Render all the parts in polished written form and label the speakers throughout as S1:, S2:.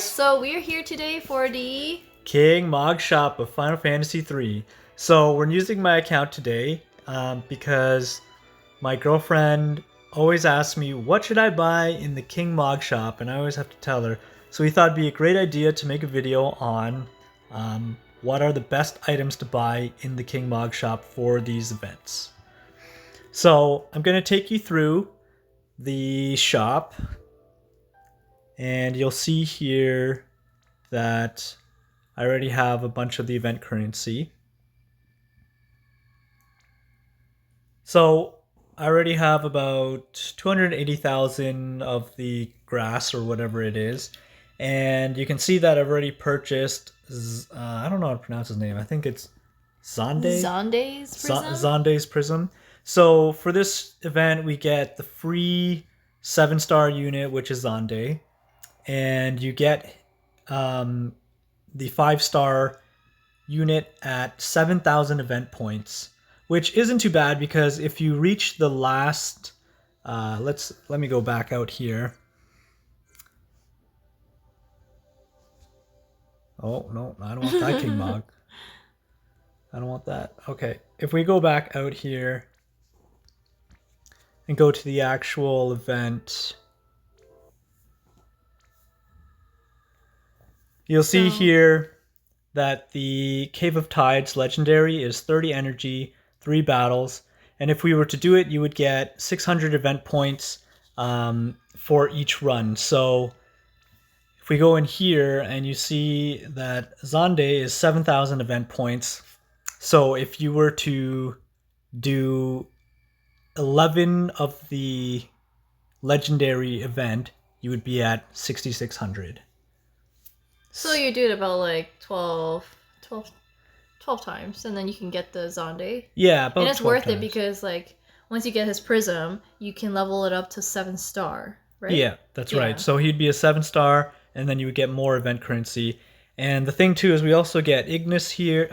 S1: guys, so we're here today for the
S2: King Mog Shop of Final Fantasy III. So we're using my account today because my girlfriend always asks me what should I buy in the King Mog Shop, and I always have to tell her. So we thought it'd be a great idea to make a video on what are the best items to buy in the King Mog Shop for these events. So I'm going to take you through the shop, and you'll see here that I already have a bunch of the event currency. So I already have about 280,000 of the grass or whatever it is. And you can see that I've already purchased, I don't know how to pronounce his name. I think it's Zonde?
S1: Zonde's Prism?
S2: Zonde's Prism. So for this event, we get the free 7-star unit, which is Zonde. And you get the 5-star unit at 7,000 event points, which isn't too bad because if you reach the last, let me go back out here. Oh no, I don't want that King Mog. I don't want that. Okay, if we go back out here and go to the actual event, you'll see here that the Cave of Tides legendary is 30 energy, 3 battles, and if we were to do it, you would get 600 event points for each run. So if we go in here and you see that Zonde is 7,000 event points, so if you were to do 11 of the legendary event, you would be at 6,600.
S1: So you do it about like 12 times, and then you can get the Zonde.
S2: Yeah, about 12
S1: and it's worth
S2: times.
S1: it because like once you get his Prism, you can level it up to 7-star, right?
S2: Yeah, that's right. So he'd be a 7-star, and then you would get more event currency. And the thing too is we also get Ingus here,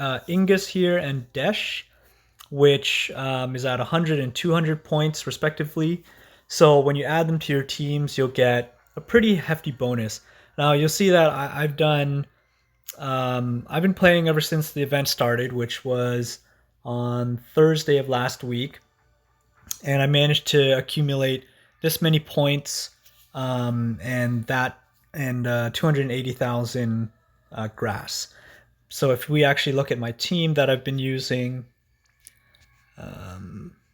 S2: and Desh, which is at 100 and 200 points respectively. So when you add them to your teams, you'll get a pretty hefty bonus. Now you'll see that I've been playing ever since the event started, which was on Thursday of last week, and I managed to accumulate this many points and 280,000 grass. So if we actually look at my team that I've been using,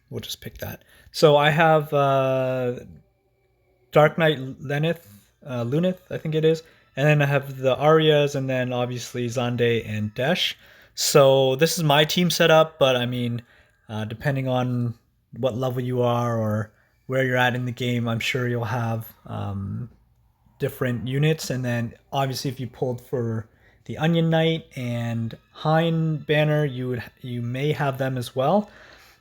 S2: we'll just pick that. So I have Dark Knight Lunith, I think it is. And then I have the Arias, and then obviously Zonde and Desh. So this is my team setup, but I mean, depending on what level you are or where you're at in the game, I'm sure you'll have different units. And then obviously if you pulled for the Onion Knight and Hein banner, you may have them as well.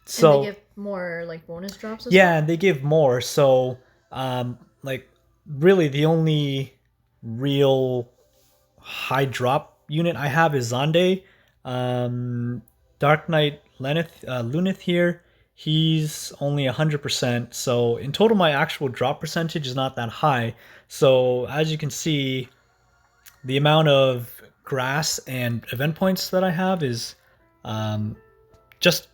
S2: So
S1: and they give more like bonus drops as
S2: yeah,
S1: well?
S2: they give more. So like really the only real high drop unit I have is Zonde. Dark Knight Lunith here, he's only 100%. So in total, my actual drop percentage is not that high. So as you can see, the amount of grass and event points that I have is just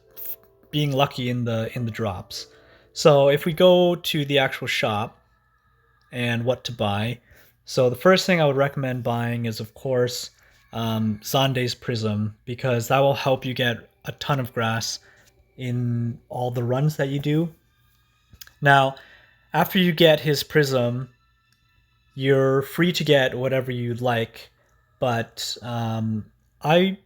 S2: being lucky in the drops. So if we go to the actual shop and what to buy, so the first thing I would recommend buying is, of course, Zonde's Prism, because that will help you get a ton of grass in all the runs that you do. Now, after you get his Prism, you're free to get whatever you'd like, but I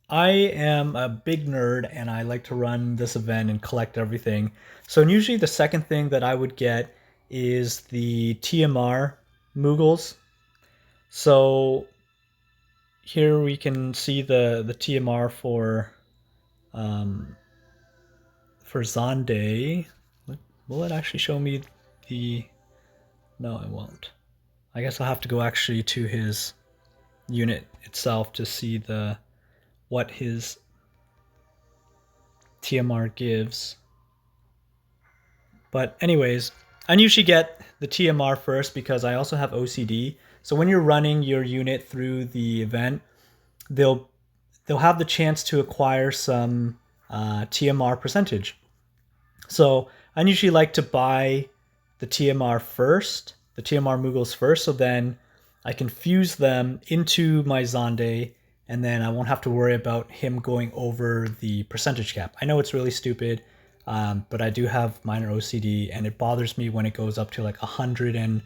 S2: am a big nerd and I like to run this event and collect everything. So usually the second thing that I would get is the TMR Moogles. So here we can see the TMR for Zonde. Will it actually show me the... No, it won't. I guess I'll have to go actually to his unit itself to see what his TMR gives. But anyways, I usually get the TMR first because I also have OCD. So when you're running your unit through the event, they'll have the chance to acquire some TMR percentage. So I usually like to buy the TMR first, the TMR Moogles first, so then I can fuse them into my Zonde, and then I won't have to worry about him going over the percentage cap. I know it's really stupid, but I do have minor OCD, and it bothers me when it goes up to like 101%,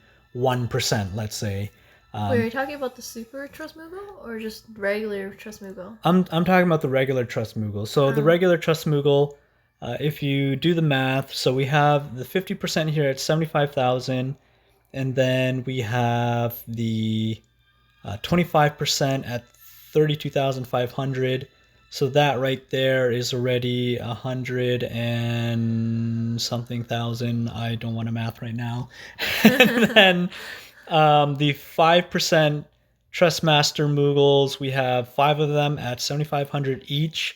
S2: let's say.
S1: Wait, are you talking about the super Trust Moogle or just regular Trust Moogle?
S2: I'm talking about the regular Trust Moogle. So the regular Trust Moogle, if you do the math, so we have the 50% here at 75,000, and then we have the 25% at 32,500. So that right there is already 100 and something thousand. I don't want to math right now. And then the 5% Trustmaster Moogles, we have 5 of them at 7,500 each.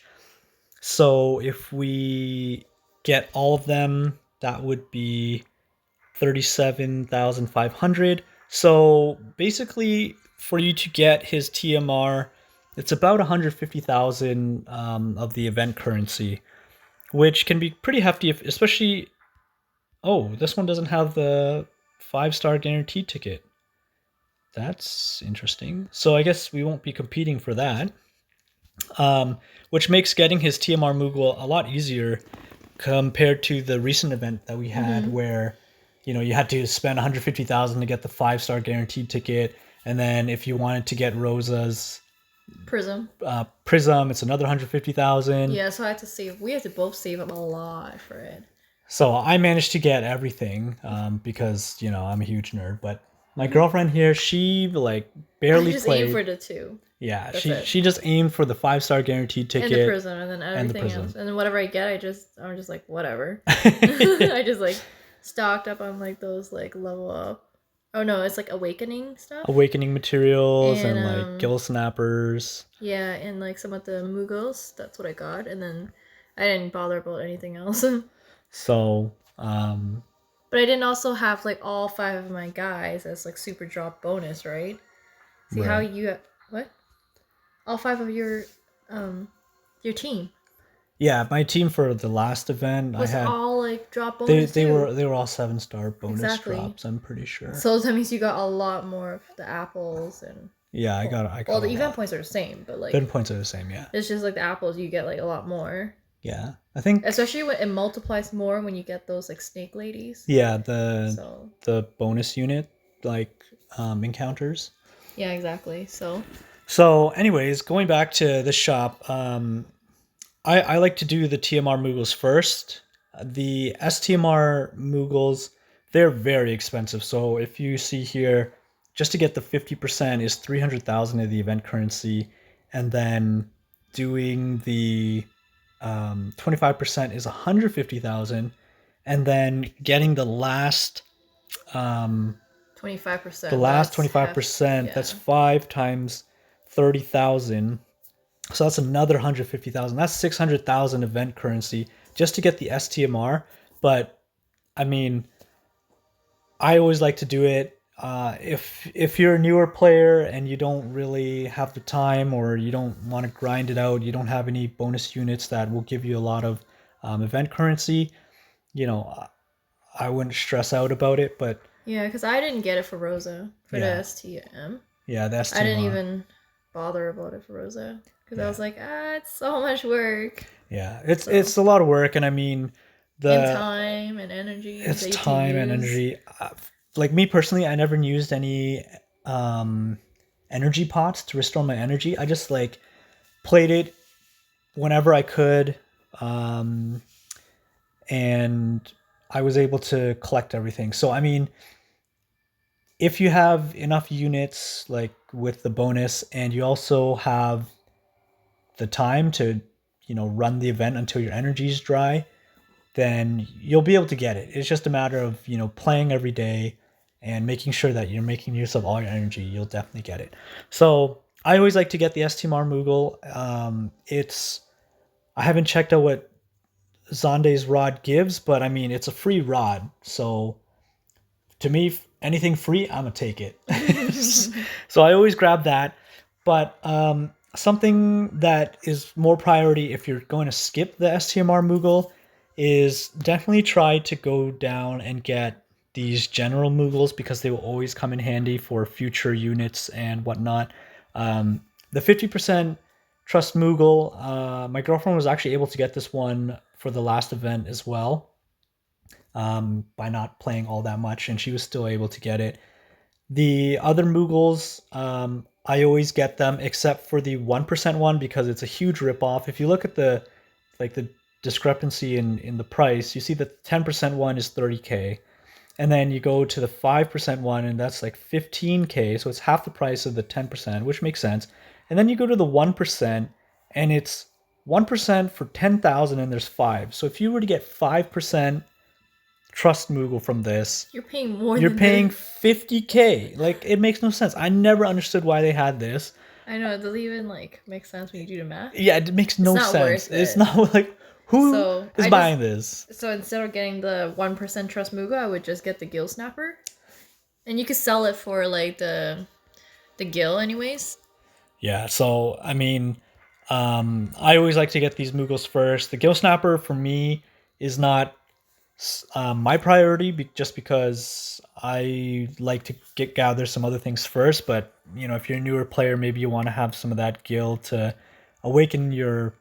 S2: So if we get all of them, that would be 37,500. So basically, for you to get his TMR, it's about 150,000 of the event currency, which can be pretty hefty, especially. Oh, this one doesn't have the 5-star guaranteed ticket. That's interesting. So I guess we won't be competing for that, which makes getting his TMR Moogle a lot easier compared to the recent event that we had, where you had to spend 150,000 to get the 5-star guaranteed ticket, and then if you wanted to get Rosa's
S1: Prism,
S2: it's another 150,000.
S1: Yeah, so I had to save. We had to both save up a lot for it.
S2: So I managed to get everything because I'm a huge nerd. But my girlfriend here, she like barely
S1: I just
S2: played.
S1: aimed for the 2.
S2: Yeah,
S1: That's
S2: she just aimed for the 5-star guaranteed ticket
S1: and the Prism, and then everything else, and then whatever I get, I'm just like whatever. I just like stocked up on like those like level up. Oh no, it's like awakening stuff.
S2: Awakening materials and like
S1: And,
S2: gill snappers.
S1: Yeah, and like some of the Moogles. That's what I got, and then I didn't bother about anything else.
S2: So,
S1: But I didn't also have like all 5 of my guys as like super drop bonus, right? See
S2: Right.
S1: how you what? All 5 of your team
S2: yeah, my team for the last event,
S1: was
S2: I had
S1: all like drop bonus.
S2: they
S1: too.
S2: were all 7-star bonus
S1: Exactly.
S2: drops. I'm pretty sure.
S1: So that means you got a lot more of the apples and.
S2: Yeah, I got.
S1: Well, the
S2: a
S1: event
S2: lot.
S1: points are the same, but like
S2: Event points are the same. Yeah.
S1: it's just like the apples you get like a lot more.
S2: Yeah, I think.
S1: Especially when it multiplies more when you get those like snake ladies.
S2: Yeah, the bonus unit like encounters.
S1: Yeah, exactly.
S2: So, anyways, going back to the shop, I like to do the TMR Moogles first. The STMR Moogles, they're very expensive. So if you see here, just to get the 50% is 300,000 of the event currency, and then doing the 25% is 150,000, and then getting the last
S1: 25%.
S2: The last 25%, that's 5 times 30,000. So that's another 150,000. That's 600,000 event currency just to get the STMR. But I mean, I always like to do it. If you're a newer player and you don't really have the time, or you don't want to grind it out, you don't have any bonus units that will give you a lot of event currency, I wouldn't stress out about it. But
S1: yeah, because I didn't get it for Rosa for the STM.
S2: Yeah, the STMR.
S1: I didn't even bother about it for Rosa because I was like, it's so much work.
S2: Yeah, it's a lot of work, and I mean
S1: and time and energy.
S2: It's time and energy. Like me personally, I never used any energy pots to restore my energy. I just like played it whenever I could, and I was able to collect everything. So I mean, if you have enough units like with the bonus, and you also have the time to run the event until your energy is dry, then you'll be able to get it. It's just a matter of playing every day and making sure that you're making use of all your energy. You'll definitely get it. So I always like to get the STMR Moogle. I haven't checked out what Zonde's rod gives, but I mean it's a free rod, so to me, anything free, I'm gonna take it. So I always grab that. But something that is more priority if you're going to skip the STMR Moogle is definitely try to go down and get these general Moogles, because they will always come in handy for future units and whatnot. The 50% Trust Moogle, my girlfriend was actually able to get this one for the last event as well, by not playing all that much, and she was still able to get it. The other Moogles, I always get them except for the 1% one, because it's a huge ripoff. If you look at the discrepancy in the price, you see that the 10% one is 30k, and then you go to the 5% one and that's like 15k, so it's half the price of the 10%, which makes sense. And then you go to the 1% and it's 1% for 10,000 and there's 5. So if you were to get 5% Trust Moogle from this,
S1: you're paying more.
S2: You're paying 50k. Like, it makes no sense. I never understood why they had this.
S1: I know, it doesn't even like make sense when you do the math.
S2: Yeah, it makes no sense. It's not like, who is buying this?
S1: So instead of getting the 1% Trust Moogle, I would just get the Gill Snapper, and you could sell it for like the Gill anyways.
S2: Yeah. So I mean, I always like to get these Moogles first. The Gill Snapper for me is not my priority, just because I like to gather some other things first. But if you're a newer player, maybe you want to have some of that Gill to awaken your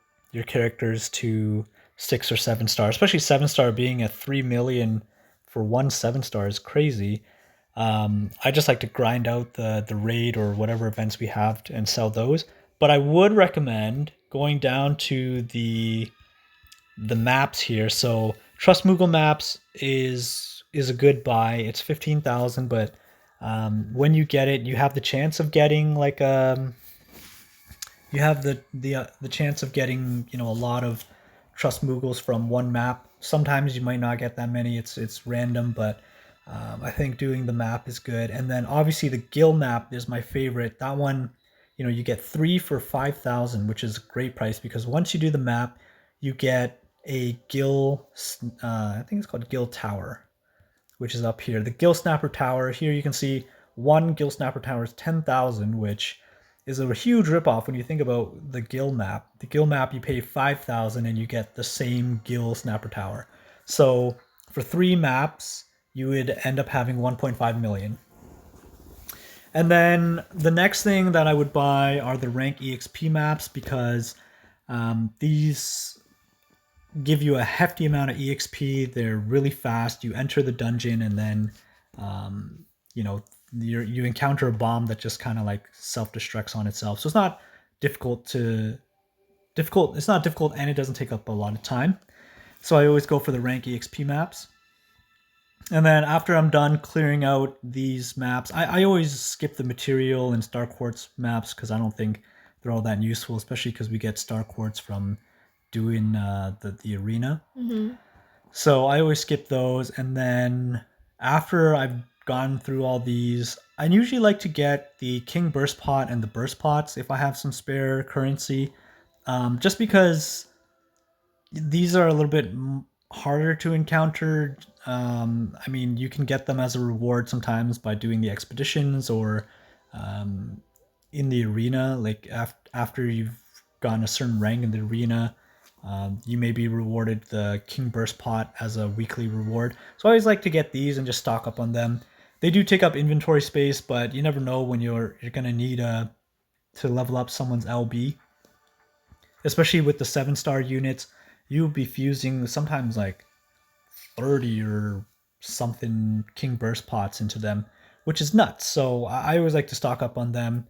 S2: characters to 6 or 7 star, especially 7-star being at 3 million for one 7-star is crazy. I just like to grind out the raid or whatever events we have and sell those. But I would recommend going down to the maps here. So Trust Moogle maps is a good buy. It's 15,000, but when you get it, you have the chance of getting like you have the chance of getting a lot of Trust Moogles from one map. Sometimes you might not get that many. It's random, but I think doing the map is good. And then obviously the Gill map is my favorite. That one, you get 3 for 5,000, which is a great price, because once you do the map, you get a Gill, I think it's called Gill Tower, which is up here. The Gill Snapper Tower, here you can see one Gill Snapper Tower is 10,000, which is a huge ripoff when you think about the Gill map. The Gill map, you pay 5,000 and you get the same Gill Snapper Tower. So for 3 maps, you would end up having 1.5 million. And then the next thing that I would buy are the rank EXP maps, because these give you a hefty amount of EXP. They're really fast. You enter the dungeon and then you encounter a bomb that just kind of like self-destructs on itself. So it's not difficult, and it doesn't take up a lot of time. So I always go for the rank EXP maps. And then after I'm done clearing out these maps, I always skip the material and Star Quartz maps, because I don't think they're all that useful, especially because we get Star Quartz from doing the arena.
S1: Mm-hmm.
S2: So I always skip those. And then after I've gone through all these, I usually like to get the King Burst Pot and the Burst Pots if I have some spare currency, just because these are a little bit harder to encounter. I mean, you can get them as a reward sometimes by doing the expeditions, or in the arena, like after you've gotten a certain rank in the arena, you may be rewarded the King Burst Pot as a weekly reward. So I always like to get these and just stock up on them. They do take up inventory space, but you never know when you're gonna need to level up someone's LB. Especially with the 7-star units, you'll be fusing sometimes like 30 or something King Burst Pots into them, which is nuts. So I always like to stock up on them.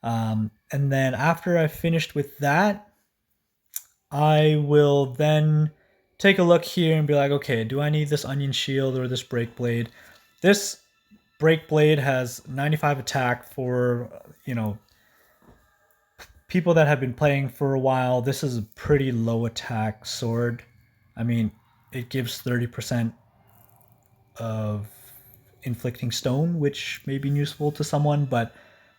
S2: And then after I've finished with that, I will then take a look here and be like, okay, do I need this Onion Shield or this Break Blade? This Break Blade has 95 attack for, people that have been playing for a while. This is a pretty low attack sword. I mean, it gives 30% of inflicting stone, which may be useful to someone, but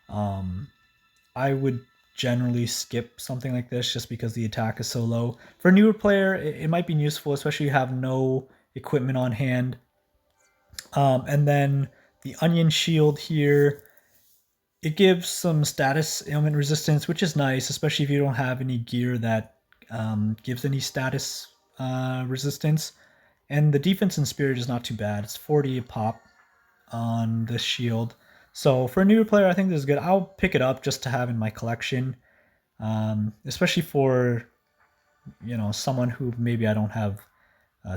S2: I would generally skip something like this just because the attack is so low. For a newer player, it might be useful, especially if you have no equipment on hand. And then the onion shield here, it gives some status ailment resistance, which is nice, especially if you don't have any gear that gives any status resistance. And the defense and spirit is not too bad. It's 40 a pop on this shield. So for a newer player, I think this is good. I'll pick it up just to have in my collection, especially for someone who maybe I don't have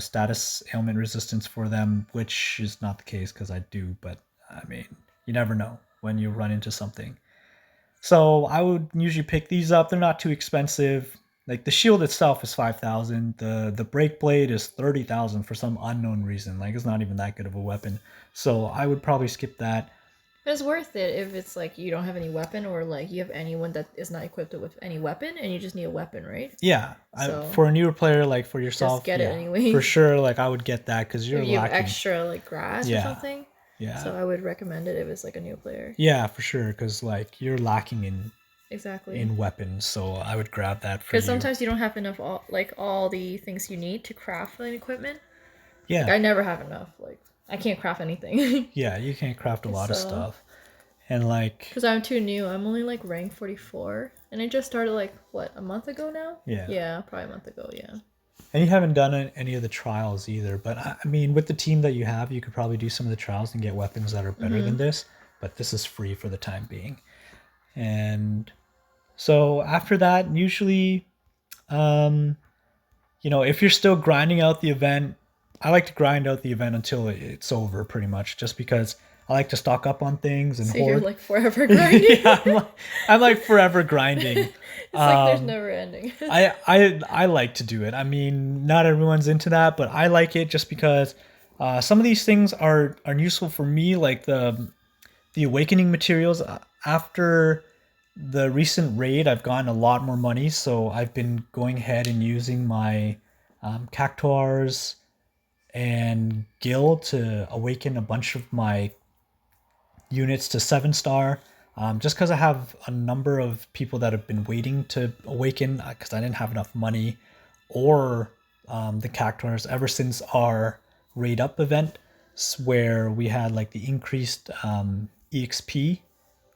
S2: status ailment resistance for them, which is not the case because I do. But I mean, you never know when you run into something. So I would usually pick these up. They're not too expensive. Like the shield itself is 5,000. The break blade is 30,000 for some unknown reason. Like it's not even that good of a weapon. So I would probably skip that.
S1: But it's worth it if it's like you don't have any weapon, or like you have anyone that is not equipped with any weapon and you just need a weapon, right?
S2: Yeah. For a newer player, like for yourself,
S1: just get it anyway.
S2: For sure, like I would get that because you're
S1: if you
S2: lacking
S1: have extra like grass or something.
S2: Yeah.
S1: So I would recommend it if it's like a new player.
S2: Yeah, for sure, because like you're lacking in
S1: exactly
S2: in weapons, so I would grab that for you.
S1: Because sometimes you don't have enough all the things you need to craft an equipment.
S2: Yeah.
S1: Like, I never have enough. Like I can't craft anything.
S2: Yeah, you can't craft a lot of stuff. And like,
S1: because I'm too new. I'm only like rank 44, and I just started like what, a month ago now. Yeah, probably a month ago. Yeah.
S2: And you haven't done any of the trials either. But I mean, with the team that you have, you could probably do some of the trials and get weapons that are better than this. But this is free for the time being. And so after that, usually, if you're still grinding out the event, I like to grind out the event until it's over, pretty much, just because I like to stock up on things and
S1: so
S2: hoard.
S1: You're like forever grinding.
S2: Yeah, I'm like forever grinding.
S1: It's like there's never ending.
S2: I like to do it. I mean, not everyone's into that, but I like it just because some of these things are useful for me, like the awakening materials. After the recent raid, I've gotten a lot more money, so I've been going ahead and using my cactuars and gil to awaken a bunch of my units to 7-star, just because I have a number of people that have been waiting to awaken because I didn't have enough money or the cactuars ever since our raid up event, where we had like the increased exp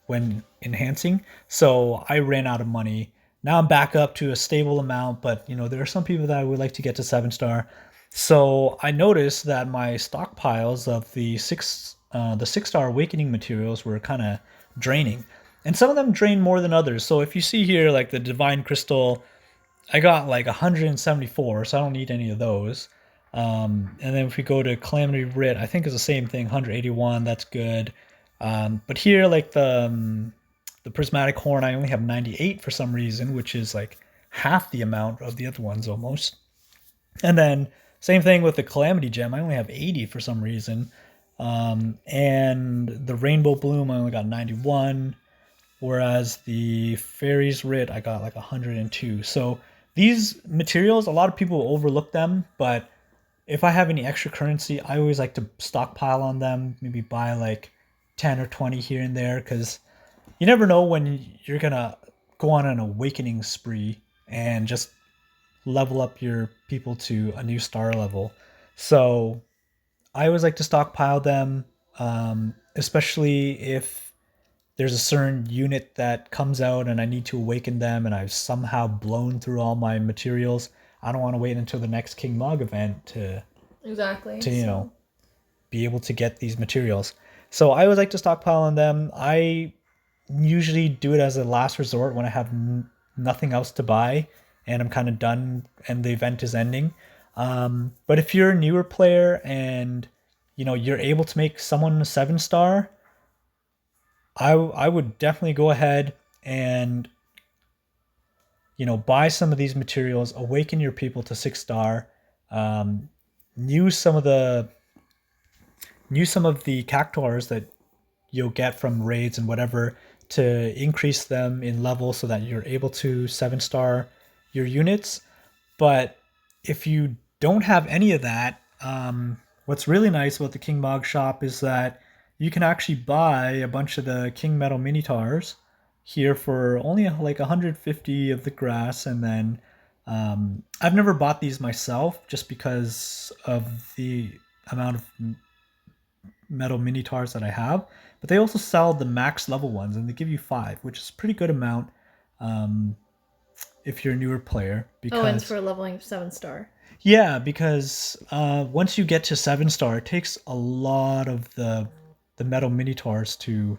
S2: when enhancing. So I ran out of money. Now I'm back up to a stable amount, but there are some people that I would like to get to 7-star. So I noticed that my stockpiles of the 6-star awakening materials were kind of draining, and some of them drain more than others. So if you see here, like the divine crystal, I got like 174, so I don't need any of those. And then if we go to calamity writ, I think it's the same thing, 181. That's good. But here, like the prismatic horn, I only have 98 for some reason, which is like half the amount of the other ones almost. And then same thing with the calamity gem, I only have 80 for some reason. And the rainbow bloom, I only got 91, whereas the fairies writ, I got like 102. So these materials, a lot of people overlook them, but if I have any extra currency, I always like to stockpile on them, maybe buy like 10 or 20 here and there, because you never know when you're gonna go on an awakening spree and just level up your people to a new star level. So I always like to stockpile them, especially if there's a certain unit that comes out and I need to awaken them and I've somehow blown through all my materials. I don't want to wait until the next King Mog event to be able to get these materials. So I always like to stockpile on them. I usually do it as a last resort when I have nothing else to buy and I'm kind of done and the event is ending. But if you're a newer player and you're able to make someone a 7-star, I would definitely go ahead and buy some of these materials, awaken your people to 6-star, use some of the cactuars that you'll get from raids and whatever to increase them in level so that you're able to 7-star your units. But if you don't have any of that, what's really nice about the King Mog Shop is that you can actually buy a bunch of the King Metal Minitars here for only like 150 of the grass. And then I've never bought these myself just because of the amount of metal minotaurs that I have, but they also sell the max level ones, and they give you 5, which is a pretty good amount if you're a newer player.
S1: Because, and it's for leveling 7-star.
S2: Yeah, because once you get to 7-star, it takes a lot of the metal minotaurs to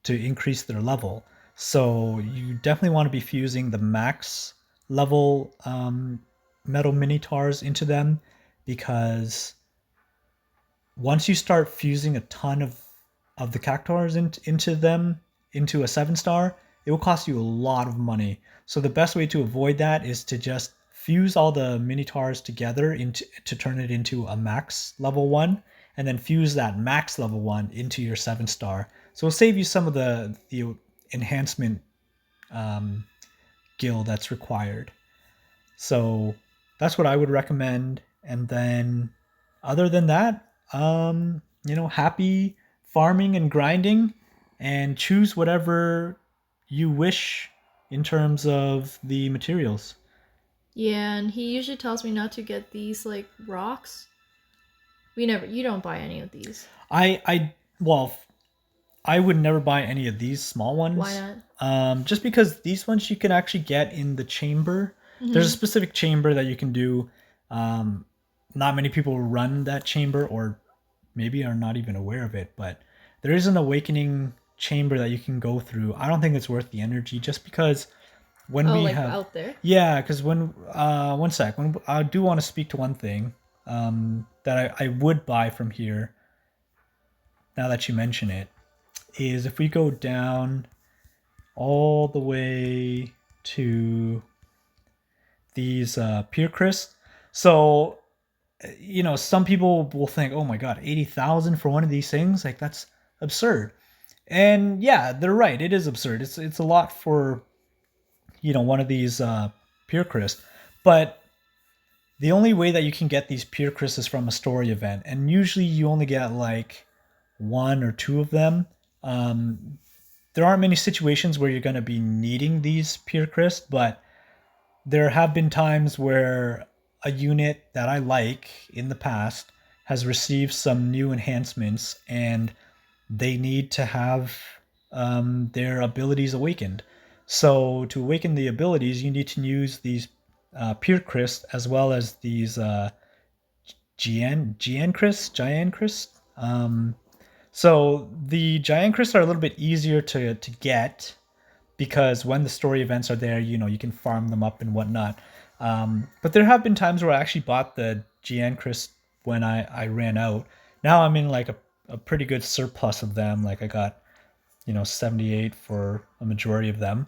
S2: increase their level. So you definitely want to be fusing the max level metal minotaurs into them, because once you start fusing a ton of the cactuars into them, into a 7-star, it will cost you a lot of money. So the best way to avoid that is to just fuse all the minotaurs together to turn it into a max level 1, and then fuse that max level 1 into your 7-star. So it'll save you some of the enhancement gil that's required. So that's what I would recommend. And then other than that, happy farming and grinding, and choose whatever you wish in terms of the materials.
S1: Yeah, and he usually tells me not to get these like rocks. You don't buy any of these.
S2: I would never buy any of these small ones.
S1: Why not?
S2: Just because these ones you can actually get in the chamber. Mm-hmm. There's a specific chamber that you can do. Not many people run that chamber, or maybe are not even aware of it, but there is an awakening chamber that you can go through. I don't think it's worth the energy, just because when we have
S1: out there.
S2: Yeah, because when one sec, when I do want to speak to one thing that I would buy from here. Now that you mention it, is if we go down all the way to these Pure Crisp. So, some people will think, oh my god, 80,000 for one of these things? Like, that's absurd. And yeah, they're right. It is absurd. It's a lot for, one of these Pure Crisp. But the only way that you can get these Pure Crisp is from a story event. And usually you only get like 1 or 2 of them. There aren't many situations where you're going to be needing these Pure Crisp, but there have been times where a unit that I like in the past has received some new enhancements, and they need to have their abilities awakened. So to awaken the abilities, you need to use these Pure Crisp, as well as these Giant Crisp. So the Giant Crisp are a little bit easier to get, because when the story events are there, you can farm them up and whatnot. But there have been times where I actually bought the Giant Crisp when I ran out. Now I'm in like a pretty good surplus of them. Like I got 78 for a majority of them.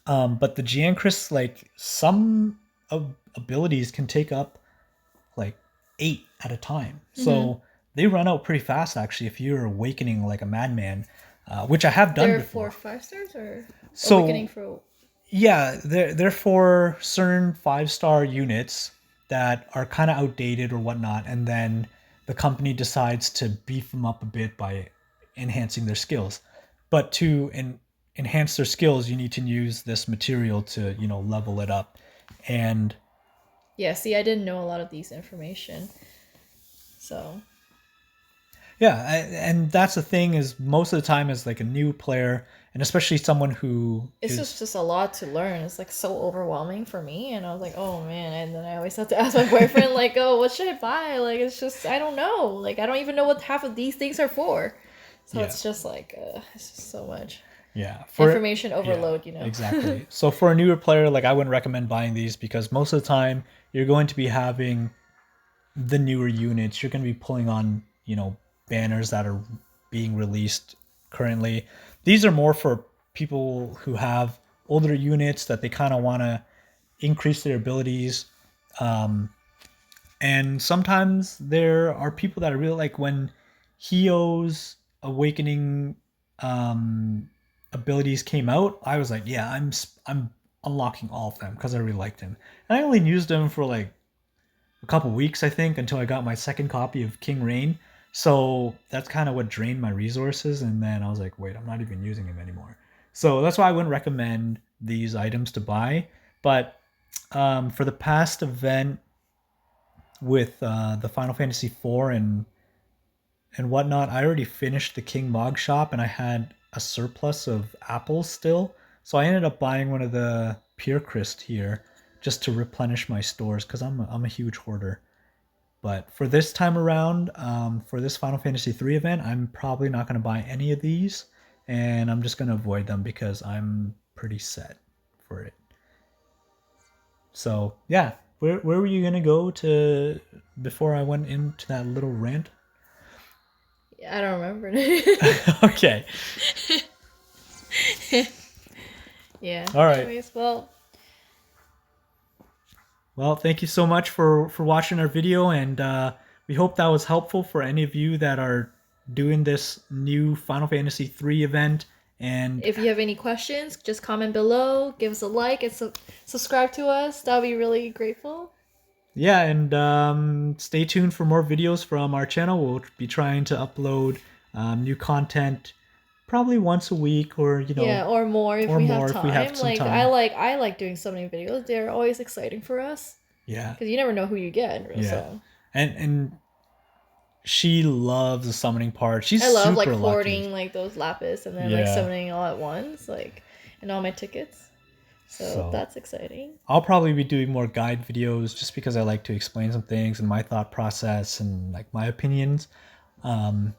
S2: But the Giant Crisp, like, some abilities can take up like 8 at a time. Mm-hmm. So they run out pretty fast, actually, if you're awakening like a madman, which I have done before.
S1: They're 4 5-stars, or
S2: so,
S1: awakening for?
S2: Yeah, they're for certain 5-star units that are kind of outdated or whatnot, and then the company decides to beef them up a bit by enhancing their skills. But to enhance their skills, you need to use this material to level it up. And
S1: yeah, see, I didn't know a lot of these information, so
S2: yeah, and that's the thing, is most of the time as like a new player, and especially someone who
S1: it's just a lot to learn. It's like so overwhelming for me, and I was like, oh man. And then I always have to ask my boyfriend, like, oh, what should I buy? Like, it's just, I don't know. Like, I don't even know what half of these things are for. So it's just like it's just so much information overload.
S2: Exactly. So for a newer player, like, I wouldn't recommend buying these, because most of the time you're going to be having the newer units. You're going to be pulling on banners that are being released currently. These are more for people who have older units that they kind of want to increase their abilities. And sometimes there are people that I really like. When Hio's awakening abilities came out, I was like, yeah, I'm unlocking all of them, because I really liked him. And I only used them for like a couple weeks, I think, until I got my second copy of King Rain. So that's kind of what drained my resources, and then I was like, wait, I'm not even using him anymore. So that's why I wouldn't recommend these items to buy. But for the past event, with the Final Fantasy IV and whatnot. I already finished the King Mog Shop, and I had a surplus of apples still, so I ended up buying one of the Pure Crest here just to replenish my stores because I'm a huge hoarder. But for this time around, for this Final Fantasy III event, I'm probably not going to buy any of these, and I'm just going to avoid them because I'm pretty set for it. So yeah, where were you going to go to before I went into that little rant?
S1: I don't remember.
S2: Okay.
S1: Yeah.
S2: All right.
S1: Anyways,
S2: Well, thank you so much for watching our video, and we hope that was helpful for any of you that are doing this new Final Fantasy III event. And
S1: if you have any questions, just comment below, give us a like, and subscribe to us. That would be really grateful.
S2: yeah, and stay tuned for more videos from our channel. We'll be trying to upload new content probably once a week, or
S1: Yeah, or more if
S2: or
S1: we
S2: more
S1: have
S2: if
S1: time.
S2: we have some
S1: Like
S2: time.
S1: I like doing so many videos. They're always exciting for us
S2: Yeah,
S1: because you never know who you get.
S2: yeah,
S1: So
S2: and she loves the summoning part. She's
S1: I love like
S2: super lucky.
S1: hoarding like those lapis and then like
S2: Yeah.
S1: summoning all at once, like and all my tickets. So
S2: So
S1: that's exciting.
S2: I'll probably be doing more guide videos just because I like to explain some things and my thought process and like my opinions. Um,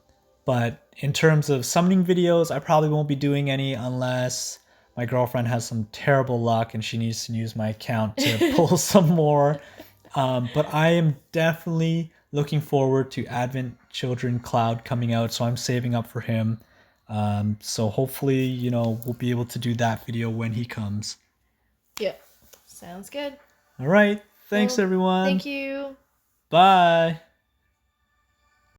S2: but in terms of summoning videos, I probably won't be doing any unless my girlfriend has some terrible luck and she needs to use my account to pull some more. But I am definitely looking forward to Advent Children Cloud coming out, so I'm saving up for him. So hopefully, we'll be able to do that video when he comes.
S1: Yep. Sounds good.
S2: All right. Thanks,
S1: Well,
S2: everyone.
S1: thank you.
S2: Bye.